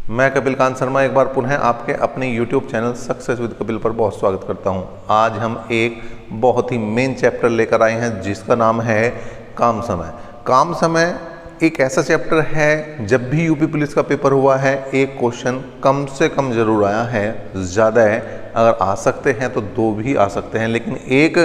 मैं कपिल कांत शर्मा एक बार पुनः आपके अपने YouTube channel success with Kapil पर बहुत स्वागत करता हूं। आज हम एक बहुत ही मेन चैप्टर लेकर आए हैं जिसका नाम है काम समय। काम समय एक ऐसा चैप्टर है, जब भी यूपी पुलिस का पेपर हुआ है एक क्वेश्चन कम से कम जरूर आया है, ज़्यादा है अगर आ सकते हैं तो 2 भी आ सकते हैं, लेकिन एक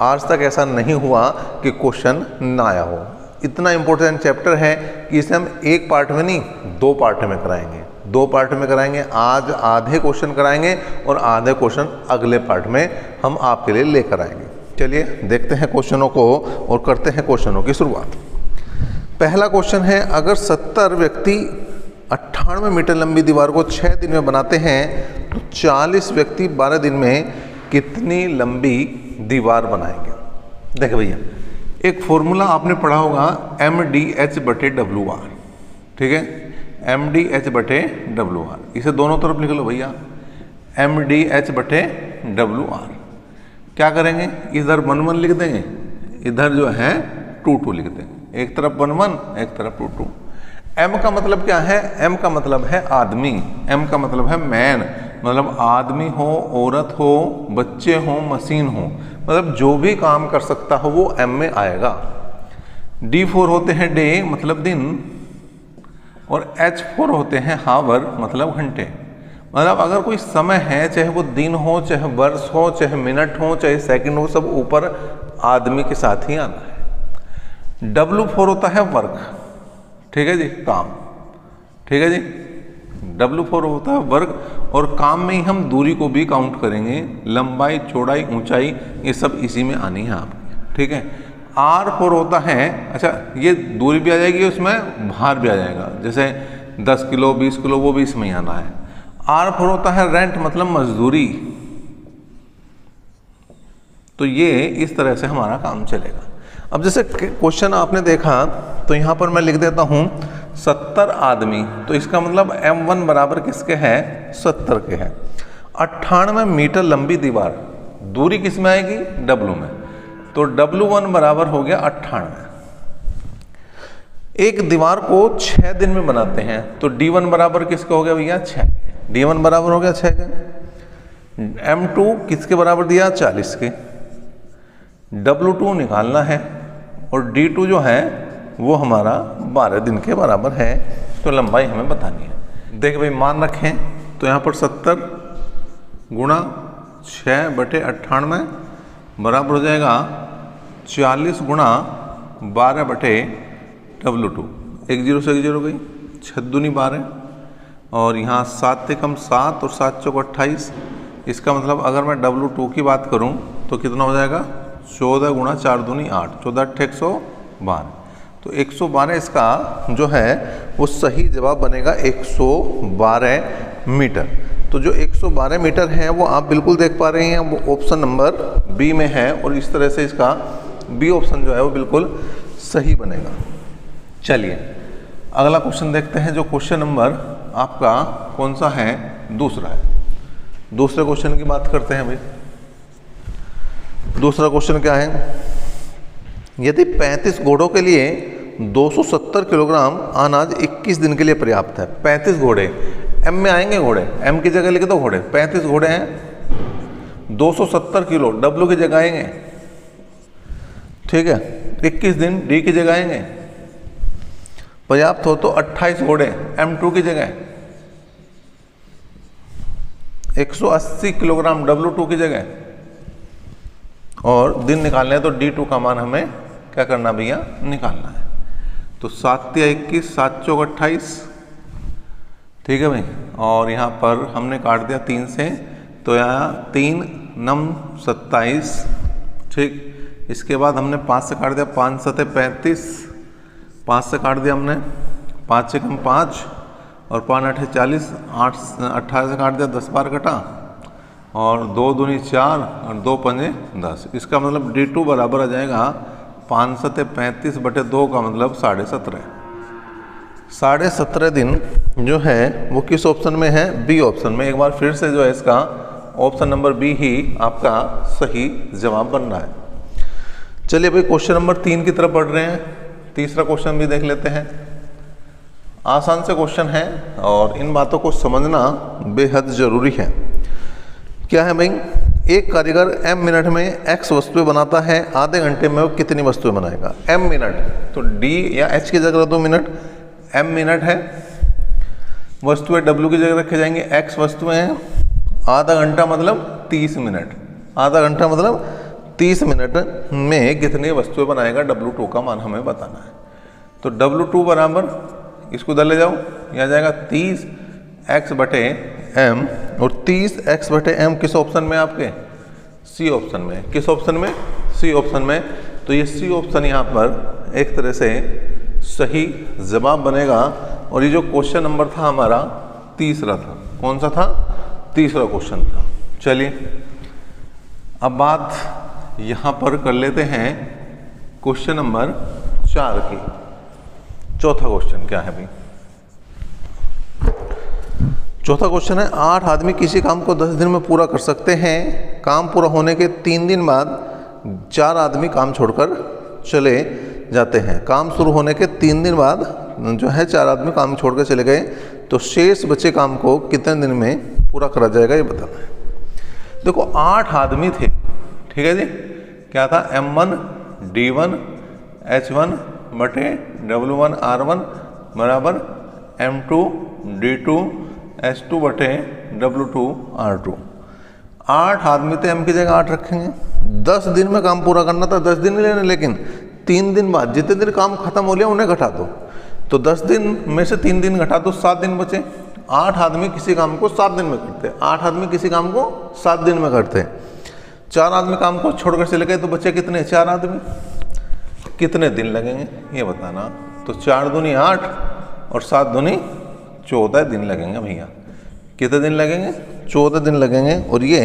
आज तक ऐसा नहीं हुआ कि क्वेश्चन ना आया हो। इतना इम्पोर्टेंट चैप्टर है कि इसे हम एक पार्ट में नहीं 2 पार्ट में कराएंगे। 2 पार्ट में कराएंगे। आज आधे क्वेश्चन कराएंगे और आधे क्वेश्चन अगले पार्ट में हम आपके लिए लेकर आएंगे। चलिए देखते हैं क्वेश्चनों को और करते हैं क्वेश्चनों की शुरुआत। पहला क्वेश्चन है, अगर 70 व्यक्ति 98 मीटर लंबी दीवार को 6 दिन में बनाते हैं तो 40 व्यक्ति 12 दिन में कितनी लंबी दीवार बनाएंगे। देखो भैया, एक फॉर्मूला आपने पढ़ा होगा MDH/WR, ठीक है, MDH/WR। इसे दोनों तरफ लिख लो भैया, MDH/WR। क्या करेंगे, इधर 1 लिख देंगे, इधर जो है 2 लिख देंगे। एक तरफ 1 एक तरफ 2। M का मतलब क्या है, M का मतलब है आदमी, M का मतलब है मैन, मतलब आदमी हो, औरत हो, बच्चे हो, मशीन हो, मतलब जो भी काम कर सकता हो वो M में आएगा। D4 होते हैं डे मतलब दिन, और H4 होते हैं हावर मतलब घंटे। मतलब अगर कोई समय है, चाहे वो दिन हो, चाहे वर्ष हो, चाहे मिनट हो, चाहे सेकंड हो, सब ऊपर आदमी के साथ ही आना है। W4 होता है वर्क, ठीक है जी, काम, ठीक है जी। W4 होता है वर्क, और काम में ही हम दूरी को भी काउंट करेंगे, लंबाई, चौड़ाई, ऊंचाई, ये सब इसी में आनी है आपकी, ठीक है। R4 होता है, अच्छा ये दूरी भी आ जाएगी, उसमें भार भी आ जाएगा, जैसे 10 किलो 20 किलो वो भी इसमें ही आना है। R4 होता है रेंट मतलब मजदूरी। तो ये इस तरह से हमारा काम चलेगा। अब जैसे क्वेश्चन आपने देखा तो यहाँ पर मैं लिख देता हूँ 70 आदमी, तो इसका मतलब M1 बराबर किसके है, 70 के है। 98 मीटर लंबी दीवार, दूरी किस में आएगी, W में, तो W1 बराबर हो गया 98। एक दीवार को 6 दिन में बनाते हैं तो D1 बराबर किसका हो गया भैया, 6। D1 बराबर हो गया 6 के। M2 किसके बराबर दिया, 40 के। W2 निकालना है और D2 जो है वो हमारा 12 दिन के बराबर है, तो लंबाई हमें बतानी है। देख भाई, मान रखें तो यहाँ पर 70 गुणा 6/98 बराबर हो जाएगा 40 गुणा 12/W2। 1 0 से 1 0 गई, 6 दूनी 12, और यहाँ 7 से कम 7 और 7 चौक 28। इसका मतलब अगर मैं W2 की बात करूँ तो कितना हो जाएगा, 14 गुणा 4 दूनी 8, 14 8 112। तो 112 इसका जो है वो सही जवाब बनेगा, 112 मीटर। तो जो 112 मीटर है वो आप बिल्कुल देख पा रहे हैं, वो ऑप्शन नंबर बी में है, और इस तरह से इसका बी ऑप्शन जो है वो बिल्कुल सही बनेगा। चलिए अगला क्वेश्चन देखते हैं, जो क्वेश्चन नंबर आपका कौन सा है, दूसरा है। दूसरे क्वेश्चन की बात करते हैं भाई। दूसरा क्वेश्चन क्या है, यदि 35 घोड़ों के लिए 270 किलोग्राम अनाज 21 दिन के लिए पर्याप्त है। 35 घोड़े, M में आएंगे घोड़े, M की जगह लिख दो घोड़े, 35 घोड़े हैं, 270 किलो W की जगह आएंगे, ठीक है। 21 दिन D की जगह आएंगे, पर्याप्त हो तो 28 घोड़े M2 की जगह, 180 किलोग्राम W2 की जगह, और दिन निकालने हैं तो D2 का मान हमें क्या करना भैया, निकालना है। तो 7 या 21, 7 चौक 28, ठीक है भाई, और यहाँ पर हमने काट दिया 3 से, तो यहाँ 3 9 27, ठीक। इसके बाद हमने 5 से काट दिया, 5 7 35, 5 से काट दिया हमने, 5 से कम 5, और 5 8 40, 8 18 से काट दिया, 10 12 कटा, और 2 दूनी 4 और 2 पंजे 10। इसका मतलब D2 बराबर आ जाएगा 5 7 35/2 का मतलब 17.5। 17.5 दिन जो है वो किस ऑप्शन में है, बी ऑप्शन में। एक बार फिर से जो है इसका ऑप्शन नंबर बी ही आपका सही जवाब बन रहा है। चलिए भाई क्वेश्चन नंबर 3 की तरफ बढ़ रहे हैं। तीसरा क्वेश्चन भी देख लेते हैं। आसान से क्वेश्चन है और इन बातों को समझना बेहद ज़रूरी है। क्या है भाई, एक कारीगर m मिनट में x वस्तुएं बनाता है, आधे घंटे में वो कितनी वस्तुएं बनाएगा। m मिनट, तो d या h की जगह 2 मिनट, m मिनट है, वस्तुएं w की जगह रखे जाएंगे, x वस्तुएं हैं, आधा घंटा मतलब 30 मिनट, आधा घंटा मतलब 30 मिनट में कितनी वस्तुएं बनाएगा, W2 का मान हमें बताना है। तो W2 बराबर, इसको उधर ले जाओ, यह आ जाएगा 30x बटे m, और 30x बटे m किस ऑप्शन में आपके, C ऑप्शन में। किस ऑप्शन में, C ऑप्शन में। तो ये C ऑप्शन यहाँ पर एक तरह से सही जवाब बनेगा। और ये जो क्वेश्चन नंबर था हमारा तीसरा था, कौन सा था, तीसरा क्वेश्चन था। चलिए अब बात यहाँ पर कर लेते हैं क्वेश्चन नंबर 4 की। चौथा क्वेश्चन क्या है भाई, चौथा क्वेश्चन है 8 आदमी किसी काम को 10 दिन में पूरा कर सकते हैं। काम पूरा होने के 3 दिन बाद 4 आदमी काम छोड़कर चले जाते हैं। काम शुरू होने के 3 दिन बाद जो है 4 आदमी काम छोड़कर चले गए, तो शेष बचे काम को कितने दिन में पूरा करा जाएगा, ये बताना है। देखो 8 आदमी थे, ठीक है जी। क्या था, M1 D1 H1 बटे W1 R1 बराबर M2 D2 H2 बटे W2 R2। 8 आदमी थे, M की जगह 8 रखेंगे। 10 दिन में काम पूरा करना था, 10 दिन नहीं लेने, लेकिन 3 दिन बाद जितने दिन काम खत्म हो लिया उन्हें घटा दो। तो 10 दिन में से 3 दिन घटा दो, 7 दिन बचे। 8 आदमी किसी काम को 7 दिन में करते, 8 आदमी किसी काम को 7 दिन में करते। 4 आदमी काम को छोड़कर चले गए, तो बचे कितने, 4 आदमी। कितने दिन लगेंगे ये बताना। तो 4 दूनी 8 और 7 दूनी 14 दिन लगेंगे भैया। कितने दिन लगेंगे, 14 दिन लगेंगे। और ये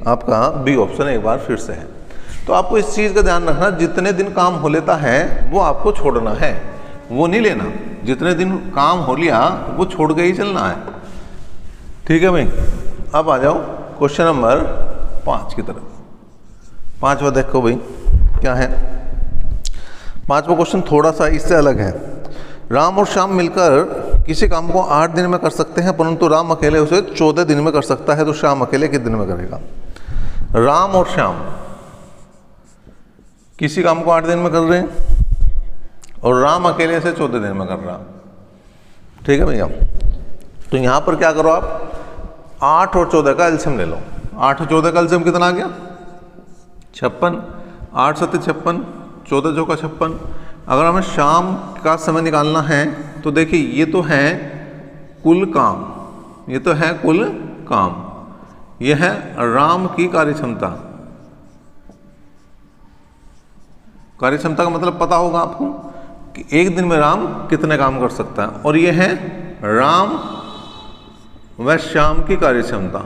आपका बी ऑप्शन एक बार फिर से है। तो आपको इस चीज़ का ध्यान रखना, जितने दिन काम हो लेता है वो आपको छोड़ना है, वो नहीं लेना। जितने दिन काम हो लिया वो छोड़ के ही चलना है, ठीक है भाई। अब आ जाओ क्वेश्चन नंबर 5 की तरफ। 5वां देखो भाई क्या है। 5वां क्वेश्चन थोड़ा सा इससे अलग है। राम और श्याम मिलकर किसी काम को 8 दिन में कर सकते हैं, परंतु राम अकेले उसे 14 दिन में कर सकता है, तो श्याम अकेले कितने दिन में करेगा। राम और श्याम किसी काम को 8 दिन में कर रहे हैं और राम अकेले से 14 दिन में कर रहा, ठीक है भैया। तो यहां पर क्या करो आप, 8 और 14 का एलसीएम ले लो। 8 और 14 का एलसीएम कितना आ गया, 56। 8 7 56, 14 चौका 56। अगर हमें शाम का समय निकालना है तो देखिए ये तो है कुल काम, ये तो है कुल काम, ये है राम की कार्यक्षमता। कार्यक्षमता का मतलब पता होगा आपको कि एक दिन में राम कितने काम कर सकता है, और ये है राम व श्याम की कार्यक्षमता।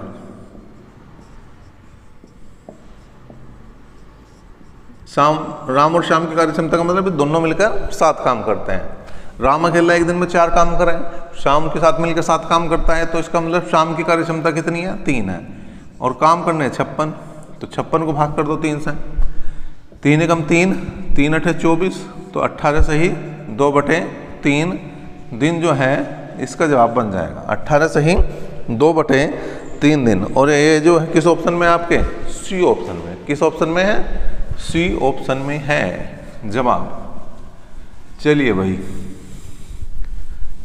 राम और श्याम की कार्यक्षमता का मतलब दोनों मिलकर 7 काम करते हैं। राम अकेला एक दिन में 4 काम करें, श्याम के साथ मिलकर 7 काम करता है, तो इसका मतलब श्याम की कार्यक्षमता कितनी है, 3 है। और काम करने 56, तो 56 को भाग कर दो 3 से। 3 एकम 3, 3 अठे 24, तो 18 से ही 2/3 दिन जो है इसका जवाब बन जाएगा। 18 से ही 2/3 दिन। और ये जो है किस ऑप्शन में, आपके सी ऑप्शन में। किस ऑप्शन में है, सी ऑप्शन में है जवाब। चलिए भाई,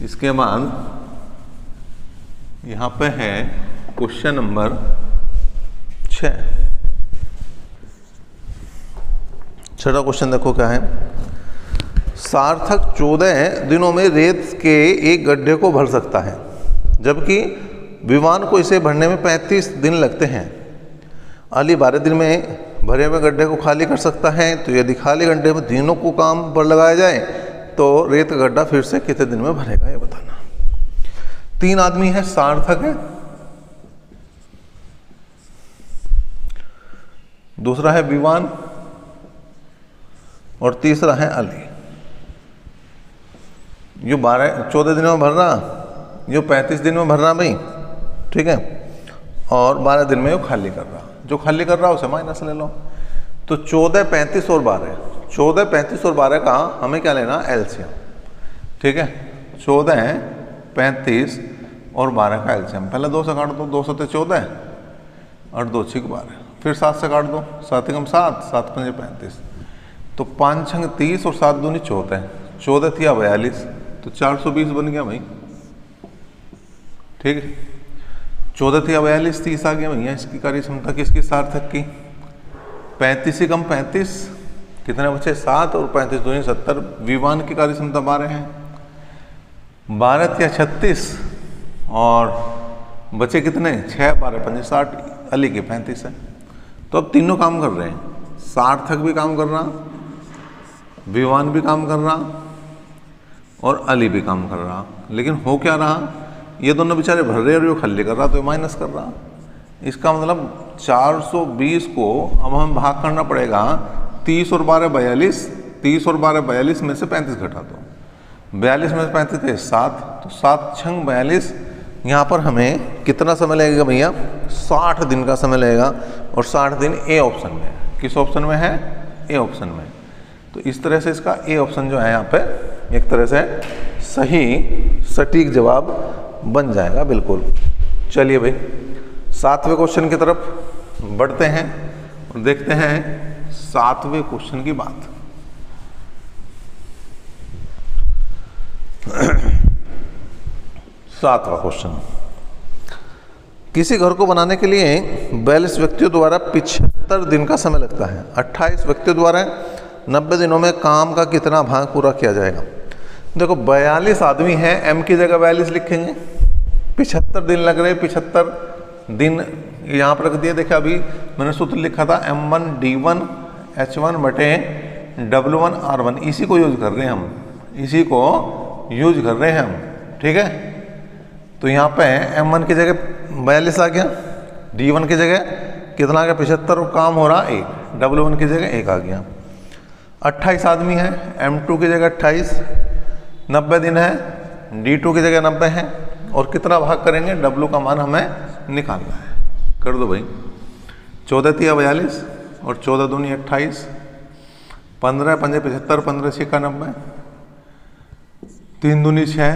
इसके बाद यहां पे है क्वेश्चन नंबर 6। छठा क्वेश्चन देखो क्या है। सार्थक 14 दिनों में रेत के एक गड्ढे को भर सकता है, जबकि विमान को इसे भरने में 35 दिन लगते हैं। अली 12 दिन में भरे हुए गड्ढे को खाली कर सकता है, तो यदि खाली गड्ढे में दिनों को काम पर लगाया जाए तो रेत का गड्ढा फिर से कितने दिन में भरेगा, ये बताना। 3 आदमी है, सार्थक है, दूसरा है विवान, और तीसरा है अली। यो 14 दिन में भर रहा, यो 35 दिन में भर रहा भाई, ठीक है। और 12 दिन में यो खाली कर रहा, जो खाली कर रहा है उसे माइनस ले लो। तो 14, 35 और 12, 14, 35 और 12 का हमें क्या लेना, एलसीएम, ठीक है। 14 35 और 12 का एलसीएम। पहले 2 से काट दो, 2 7 14 और 2 6 12, फिर 7 से काट दो, 7 एकम 7, 7 5 35, तो 5 6 30 और 7 दूनी 14, 14 थी 42, तो 420 बन गया भाई। ठीक है, 14 थी 42, 30 आ गया भैया इसकी कार्य क्षमता किसकी, सार्थक की। 35 ही कम 35, कितने बचे 7 और 35 दूनी 70, विमान की कार्य क्षमता 12 है। 12 या 36 और बचे कितने 6, 12 5 60, अली के 35 है। तो अब तीनों काम कर रहे हैं, सार्थक भी काम कर रहा, विमान भी काम कर रहा और अली भी काम कर रहा। लेकिन हो क्या रहा, ये दोनों बेचारे भर रहे और ये खाली कर रहा, तो ये माइनस कर रहा। इसका मतलब 420 को अब हमें भाग करना पड़ेगा 30 और 12 42, 30 और 12 42 में से 35 घटा दो, 42 में से 35 के 7, तो 7 6 42। यहाँ पर हमें कितना समय लगेगा भैया, 60 दिन का समय लगेगा, और 60 दिन ए ऑप्शन में है। किस ऑप्शन में है, ए ऑप्शन में। तो इस तरह से इसका ए ऑप्शन जो है यहाँ पे एक तरह से सही सटीक जवाब बन जाएगा बिल्कुल। चलिए भाई 7वें क्वेश्चन की तरफ बढ़ते हैं और देखते हैं 7वें क्वेश्चन की बात। सातवां क्वेश्चन, किसी घर को बनाने के लिए 42 व्यक्तियों द्वारा 75 दिन का समय लगता है। 28 व्यक्तियों द्वारा 90 दिनों में काम का कितना भाग पूरा किया जाएगा। देखो 42 आदमी हैं, m की जगह 42 लिखेंगे, 75 दिन लग रहे, 75 दिन यहाँ पर रख दिए। देखिए अभी मैंने सूत्र लिखा था m1 d1 h1 बटे w1 r1, इसी को यूज कर रहे हैं हम, इसी को यूज कर रहे हैं हम। ठीक है, तो यहाँ पे m1 की जगह 42 आ गया, d1 की जगह कितना आ गया 75 और काम हो रहा 1, w1 की जगह 1 आ गया। 28 आदमी है, m2 की जगह 28, 90 दिन है, d2 की जगह 90 है, और कितना भाग करेंगे, w का मान हमें निकालना है। कर दो भाई, 14 थी 42 और 14 दूनी 28, 15 5 75, 15 6 90, 3 दूनी 6,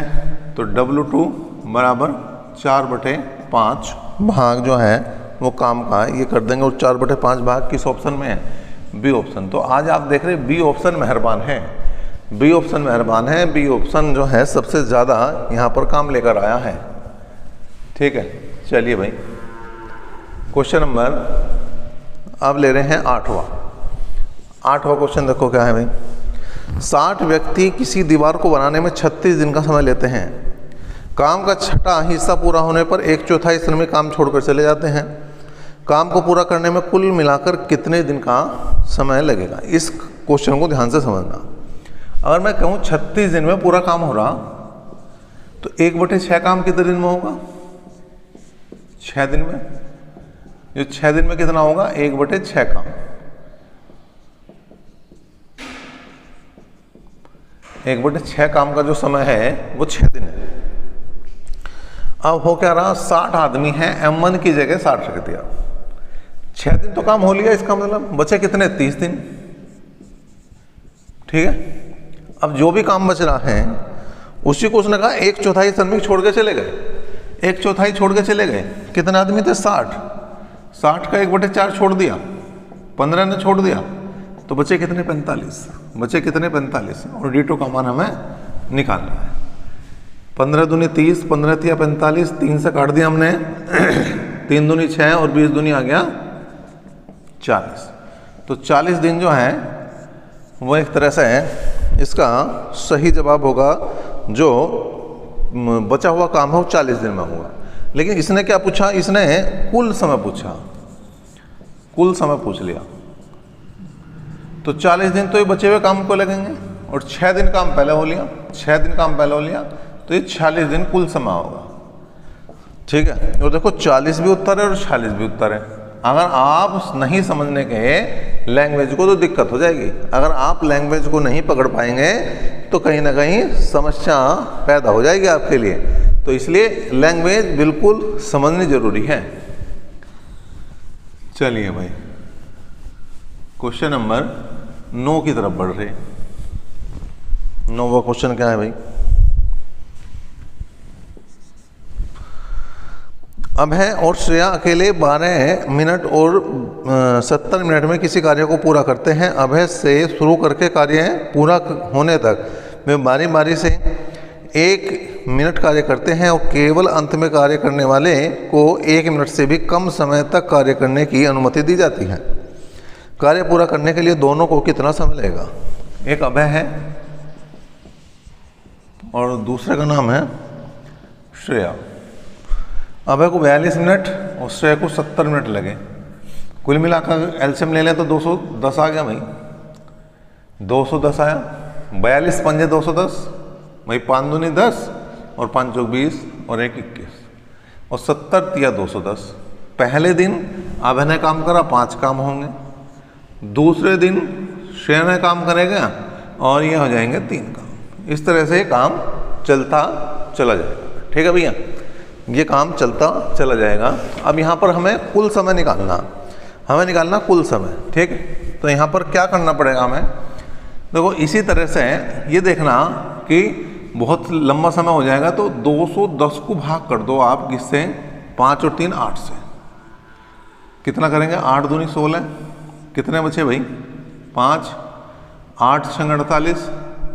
तो w2 बराबर 4/5 भाग जो है वो काम का ये कर देंगे। और 4/5 भाग किस ऑप्शन में है, बी ऑप्शन। तो आज आप देख रहे हैं बी ऑप्शन मेहरबान है, बी ऑप्शन मेहरबान है, बी ऑप्शन जो है सबसे ज़्यादा यहाँ पर काम लेकर आया है। ठीक है, चलिए भाई क्वेश्चन नंबर अब ले रहे हैं 8वां क्वेश्चन। देखो क्या है भाई, 60 व्यक्ति किसी दीवार को बनाने में 36 दिन का समय लेते हैं। काम का छठा हिस्सा पूरा होने पर 1/4 श्रमिक काम छोड़कर चले जाते हैं। काम को पूरा करने में कुल मिलाकर कितने दिन का समय लगेगा। इस क्वेश्चन को ध्यान से समझना। अगर मैं कहूँ 36 दिन में पूरा काम हो रहा, तो 1/6 काम कितने दिन में होगा, 6 दिन में। जो 6 दिन में कितना होगा, 1/6 काम। 1/6 काम का जो समय है वो 6 दिन है। अब हो क्या रहा, 60 आदमी हैं, m1 की जगह 60 रख दिया, 6 दिन तो काम हो लिया। इसका मतलब बचे कितने, 30 दिन। ठीक है, अब जो भी काम बच रहा है उसी को उसने कहा 1/4 श्रमिक छोड़ के चले गए, 1/4 छोड़ के चले गए। कितने आदमी थे, 60 का 1/4 छोड़ दिया, 15 ने छोड़ दिया, तो बचे कितने, 45। बचे कितने, 45, और d2 का मान हमें निकालना है। 15 दूनी 30, 15 थी 45, 3 से काट दिया हमने, 3 दूनी 6 और 20 दूनी आ गया 40। तो 40 दिन जो है वो एक तरह से इसका सही जवाब होगा। जो बचा हुआ काम है वो 40 दिन में होगा। लेकिन इसने क्या पूछा, इसने कुल समय पूछा, कुल समय पूछ लिया। तो 40 दिन तो ये बचे हुए काम को लगेंगे, और 6 दिन काम पहले हो लिया, 6 दिन काम पहले हो लिया, तो ये 46 दिन कुल समय होगा। ठीक है, और देखो 40 भी उत्तर है और 46 भी उत्तर है। अगर आप नहीं समझने के लैंग्वेज को तो दिक्कत हो जाएगी। अगर आप लैंग्वेज को नहीं पकड़ पाएंगे तो कहीं ना कहीं समस्या पैदा हो जाएगी आपके लिए। तो इसलिए लैंग्वेज बिल्कुल समझनी जरूरी है। चलिए भाई क्वेश्चन नंबर 9 की तरफ बढ़ रहे। 9वां क्वेश्चन क्या है भाई, अभय और श्रेया अकेले 12 मिनट और 70 मिनट में किसी कार्य को पूरा करते हैं। अभय से शुरू करके कार्य पूरा होने तक वे बारी बारी से 1 मिनट कार्य करते हैं और केवल अंत में कार्य करने वाले को 1 मिनट से भी कम समय तक कार्य करने की अनुमति दी जाती है। कार्य पूरा करने के लिए दोनों को कितना समय लगेगा? एक अभय है और दूसरे का नाम है श्रेया। अभय को 42 मिनट और श्रेया को 70 मिनट लगे। कुल मिलाकर एलसीएम ले लें तो 210 आ गया भाई, 210 आया। 42 पंजे 210 भाई, 5 दूनी 10 और 5 चौक 20 और 1 21 और 70 तिया 210। पहले दिन अभय ने काम करा, 5 काम होंगे। दूसरे दिन श्रेया ने काम करेगा और ये हो जाएंगे 3 काम। इस तरह से काम चलता चला जाएगा। ठीक है भैया, ये काम चलता चला जाएगा। अब यहाँ पर हमें कुल समय निकालना कुल समय। ठीक है, तो यहाँ पर क्या करना पड़ेगा हमें? देखो इसी तरह से ये देखना कि बहुत लंबा समय हो जाएगा तो 210 को भाग कर दो आप किससे? 5 और 3 8 से। कितना करेंगे? 8 दूनी 16, कितने बचे भाई? 5, 8 6 48,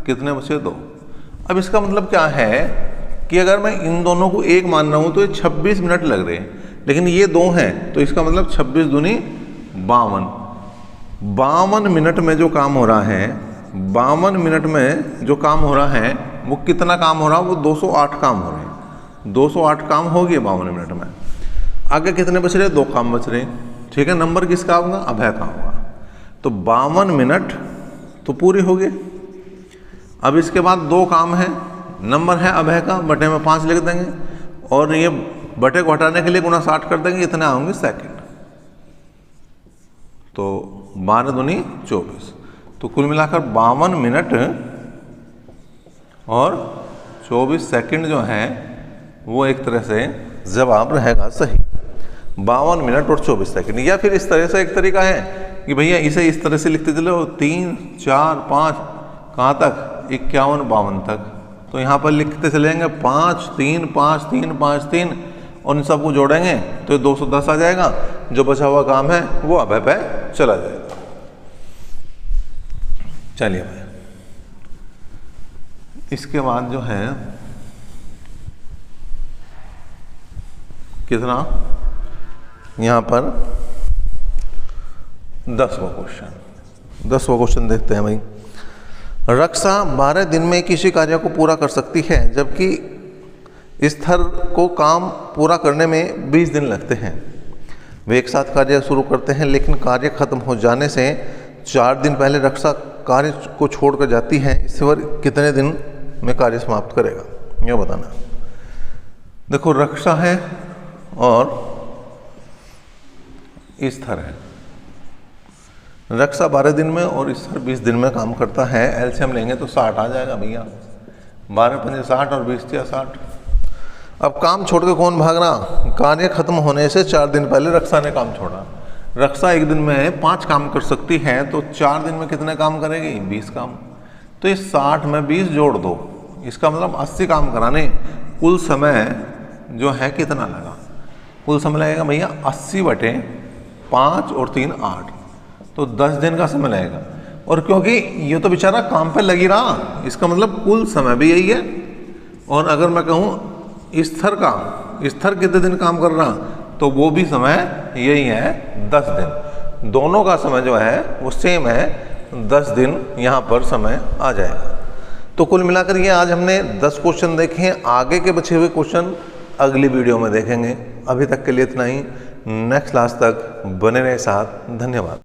कितने बचे? 2। अब इसका मतलब क्या है कि अगर मैं इन दोनों को एक मान रहा हूँ तो ये 26 मिनट लग रहे हैं, लेकिन ये 2 हैं तो इसका मतलब 26 दूनी 52। 52 मिनट में जो काम हो रहा है, 52 मिनट में जो काम हो रहा है वो कितना काम हो रहा है? वो 208 काम हो रहे हैं। 208 काम हो गए 52 मिनट में। आगे कितने बच रहे? 2 काम बच रहे। ठीक है, नंबर किसका होगा? अभय का होगा। तो 52 मिनट तो पूरी हो गई। अब इसके बाद 2 काम है, नंबर है अभय का, बटे में 5 लिख देंगे और ये बटे को हटाने के लिए गुना 60 कर देंगे, इतने आएंगे सेकंड। तो 12 दूनी 24। तो कुल मिलाकर 52 मिनट और 24 सेकंड जो है वो एक तरह से जवाब रहेगा सही। 52 मिनट और 24 सेकंड। या फिर इस तरह से एक तरीका है कि भैया इसे इस तरह से लिखते चलो 3 4 5 कहाँ तक? 51 52 तक। तो यहाँ पर लिखते चलेंगे 5 3 5 3 5 3 और इन सबको जोड़ेंगे तो ये 210 आ जाएगा। जो बचा हुआ काम है वो अभय पे चला जाएगा। चलिए भाई, इसके बाद जो है कितना? यहाँ पर 10वां क्वेश्चन देखते हैं भाई। रक्षा 12 दिन में किसी कार्य को पूरा कर सकती है, जबकि स्तर को काम पूरा करने में 20 दिन लगते हैं। वे एक साथ कार्य शुरू करते हैं, लेकिन कार्य खत्म हो जाने से 4 दिन पहले रक्षा कार्य को छोड़कर जाती है। इस पर कितने दिन में कार्य समाप्त करेगा? यह बताना। देखो रक्षा है और स्तर है। रक्षा 12 दिन में और स्तर 20 दिन में काम करता है। एलसीएम लेंगे तो 60 आ जाएगा भैया। 12 पंजे 60 और 20 तिया 60। अब काम छोड़ के कौन भाग रहा? कार्य खत्म होने से 4 दिन पहले रक्षा ने काम छोड़ा। रक्षा एक दिन में 5 काम कर सकती है, तो 4 दिन में कितने काम करेगी? 20 काम। तो ये 60 में 20 जोड़ दो, इसका मतलब 80 काम कराने। कुल समय जो है कितना लगा? कुल समय लगेगा भैया 80 बटे 5 और 3 8, तो 10 दिन का समय लगेगा। और क्योंकि ये तो बेचारा काम पे लगी रहा, इसका मतलब कुल समय भी यही है। और अगर मैं कहूँ स्तर कितने दिन काम कर रहा, तो वो भी समय यही है 10 दिन। दोनों का समय जो है वो सेम है, 10 दिन यहाँ पर समय आ जाएगा। तो कुल मिलाकर ये आज हमने 10 क्वेश्चन देखे हैं। आगे के बचे हुए क्वेश्चन अगली वीडियो में देखेंगे। अभी तक के लिए इतना ही। नेक्स्ट क्लास तक बने रहे साथ। धन्यवाद।